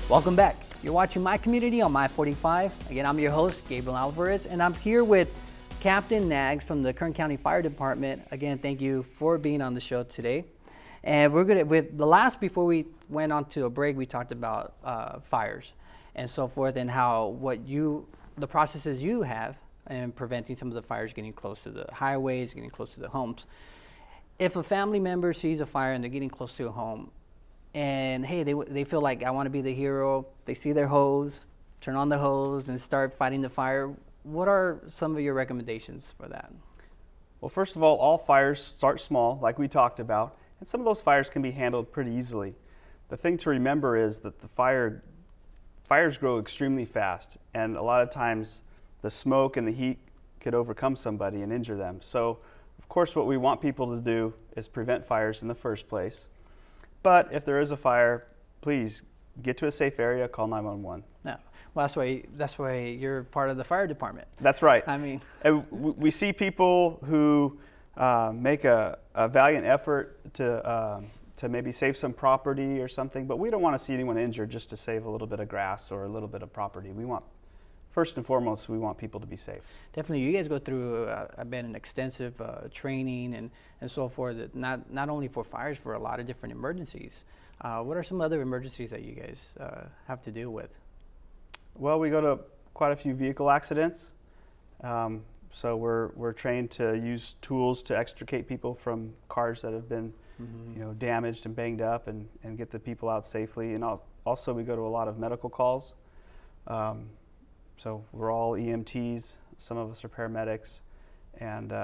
Welcome back. You're watching My Community on My45. Again, I'm your host, Gabriel Alvarez, and I'm here with Captain Knaggs from the Kern County Fire Department. Again, thank you for being on the show today. And we're gonna, before we went on to a break, we talked about fires and so forth, and how the processes you have in preventing some of the fires getting close to the highways, getting close to the homes. If a family member sees a fire and they're getting close to a home, and hey, they feel like, I want to be the hero. They see their hose, turn on the hose, and start fighting the fire. What are some of your recommendations for that? Well, first of all fires start small, like we talked about, and some of those fires can be handled pretty easily. The thing to remember is that fires grow extremely fast, and a lot of times the smoke and the heat could overcome somebody and injure them. So, of course, what we want people to do is prevent fires in the first place. But if there is a fire, please get to a safe area, call 911. No. Well, that's why you're part of the fire department. That's right. I mean, we see people who make a valiant effort to maybe save some property or something, but we don't want to see anyone injured just to save a little bit of grass or a little bit of property. First and foremost, we want people to be safe. Definitely, you guys go through an extensive training and so forth, not only for fires, for a lot of different emergencies. What are some other emergencies that you guys have to deal with? Well, we go to quite a few vehicle accidents. So we're trained to use tools to extricate people from cars that have been damaged and banged up and get the people out safely. And also we go to a lot of medical calls. So we're all EMTs, some of us are paramedics, and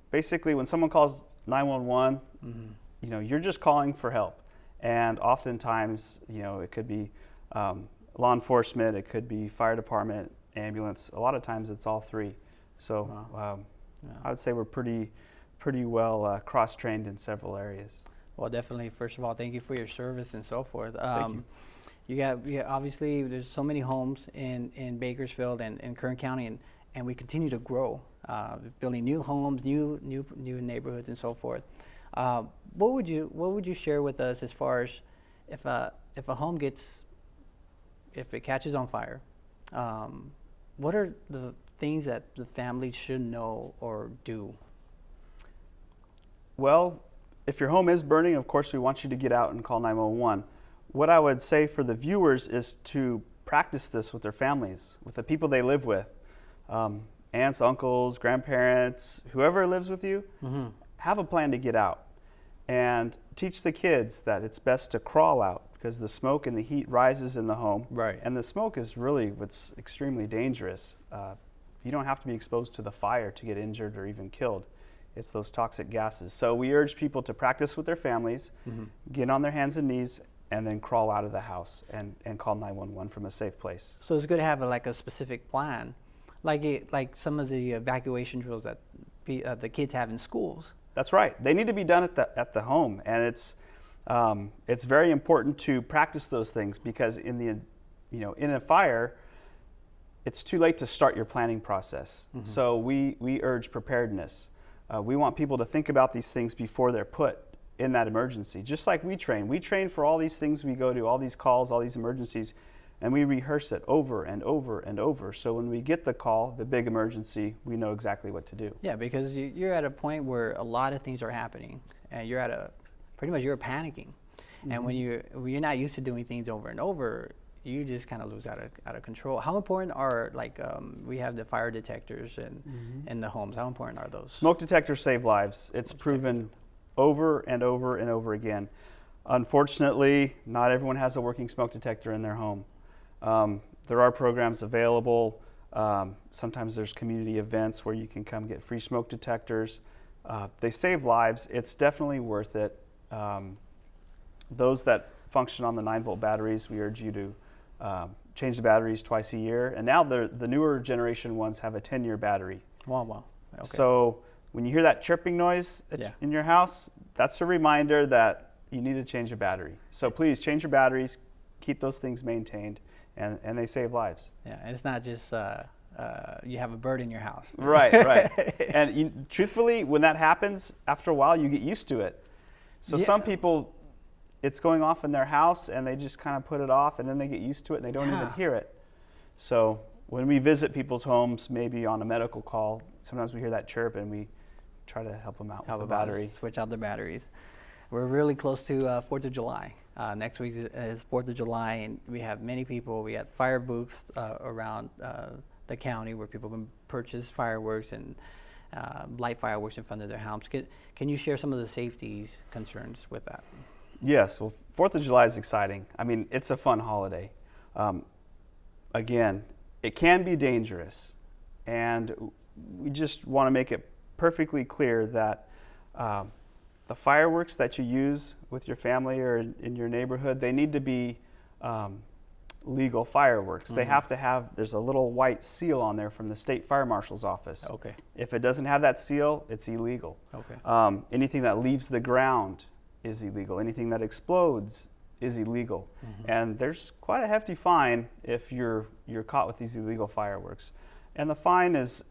basically when someone calls 911, you're just calling for help. And oftentimes, it could be law enforcement, it could be fire department, ambulance. A lot of times it's all three. So wow. I would say we're pretty well cross-trained in several areas. Well, definitely, first of all, thank you for your service and so forth. Thank you. Obviously, there's so many homes in Bakersfield and in Kern County, and we continue to grow, building new homes, new neighborhoods, and so forth. What would you share with us as far as if a home if it catches on fire, what are the things that the family should know or do? Well, if your home is burning, of course, we want you to get out and call 911. What I would say for the viewers is to practice this with their families, with the people they live with, aunts, uncles, grandparents, whoever lives with you. Have a plan to get out and teach the kids that it's best to crawl out because the smoke and the heat rises in the home. Right. And the smoke is really what's extremely dangerous. You don't have to be exposed to the fire to get injured or even killed. It's those toxic gases. So we urge people to practice with their families, get on their hands and knees, and then crawl out of the house and call 911 from a safe place. So it's good to have a specific plan, like some of the evacuation drills that the kids have in schools. That's right. They need to be done at the home, and it's very important to practice those things because in a fire, it's too late to start your planning process. So we urge preparedness. We want people to think about these things before they're put in that emergency. Just like we train for all these things we go to, all these calls, all these emergencies, and we rehearse it over and over and over. So when we get the call, the big emergency, we know exactly what to do. Yeah, because you're at a point where a lot of things are happening, and you're you're panicking. And when you're not used to doing things over and over, you just kind of lose out of control. How important are we have the fire detectors in the homes? How important are those? Smoke detectors save lives. It's proven over and over and over again. Unfortunately, not everyone has a working smoke detector in their home. There are programs available. Sometimes there's community events where you can come get free smoke detectors. They save lives. It's definitely worth it. Those that function on the 9-volt batteries, we urge you to change the batteries twice a year. And now the newer generation ones have a 10-year battery. Wow. Okay. So when you hear that chirping noise in your house, that's a reminder that you need to change a battery. So please change your batteries, keep those things maintained, and they save lives. Yeah, and it's not just you have a bird in your house. Right. And truthfully, when that happens, after a while, you get used to it. So some people it's going off in their house and they just kind of put it off, and then they get used to it and they don't even hear it. So when we visit people's homes, maybe on a medical call, sometimes we hear that chirp and we try to help them out with the battery. Switch out the batteries. We're really close to 4th of July. Next week is 4th of July, and we have many people. We have fire booths around the county where people can purchase fireworks and light fireworks in front of their homes. Can you share some of the safety concerns with that? Yes, well, 4th of July is exciting. I mean, it's a fun holiday. Again, it can be dangerous, and we just want to make it perfectly clear that the fireworks that you use with your family or in your neighborhood, they need to be legal fireworks. They have to have, there's a little white seal on there from the state fire marshal's office. Okay. If it doesn't have that seal, it's illegal. Okay. Anything that leaves the ground is illegal. Anything that explodes is illegal. And there's quite a hefty fine if you're caught with these illegal fireworks. And the fine is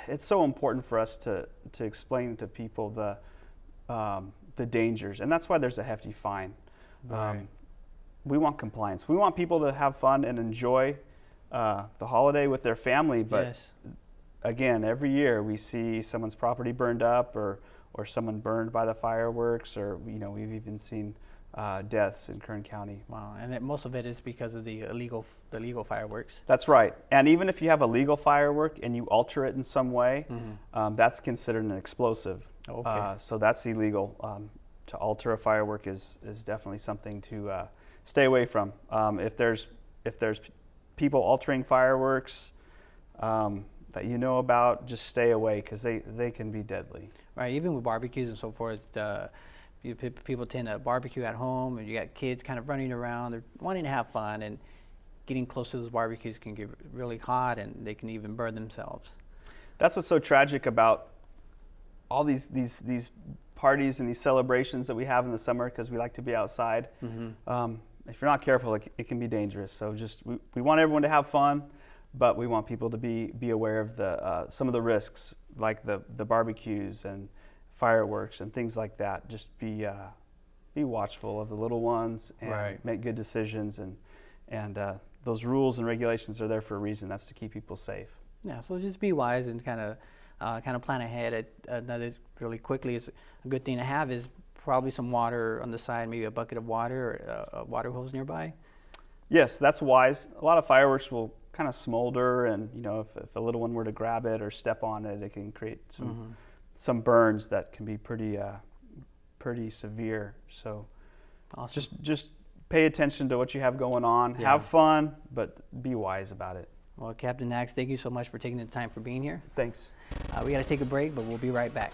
it's so important for us to explain to people the dangers, and that's why there's a hefty fine. Right. We want compliance. We want people to have fun and enjoy the holiday with their family, but again, every year we see someone's property burned up or someone burned by the fireworks, or we've even seen deaths in Kern County. Wow, and most of it is because of the illegal fireworks. That's right. And even if you have a legal firework and you alter it in some way, that's considered an explosive. Okay. So that's illegal. To alter a firework is definitely something to stay away from. If there's people altering fireworks that you know about, just stay away, because they can be deadly. Right. Even with barbecues and so forth. People tend to barbecue at home, and you got kids kind of running around. They're wanting to have fun, and getting close to those barbecues can get really hot, and they can even burn themselves. That's what's so tragic about all these parties and these celebrations that we have in the summer, because we like to be outside. If you're not careful, it can be dangerous. So we want everyone to have fun, but we want people to be aware of some of the risks, like the barbecues and fireworks and things like that. Just be watchful of the little ones and make good decisions. And those rules and regulations are there for a reason. That's to keep people safe. Yeah. So just be wise and kind of plan ahead. Another really quickly is a good thing to have is probably some water on the side, maybe a bucket of water or a water hose nearby. Yes, that's wise. A lot of fireworks will kind of smolder, and if a little one were to grab it or step on it, it can create some burns that can be pretty severe. So awesome. Just pay attention to what you have going on. Yeah. Have fun, but be wise about it. Well, Captain Knaggs, thank you so much for taking the time for being here. Thanks. We got to take a break, but we'll be right back.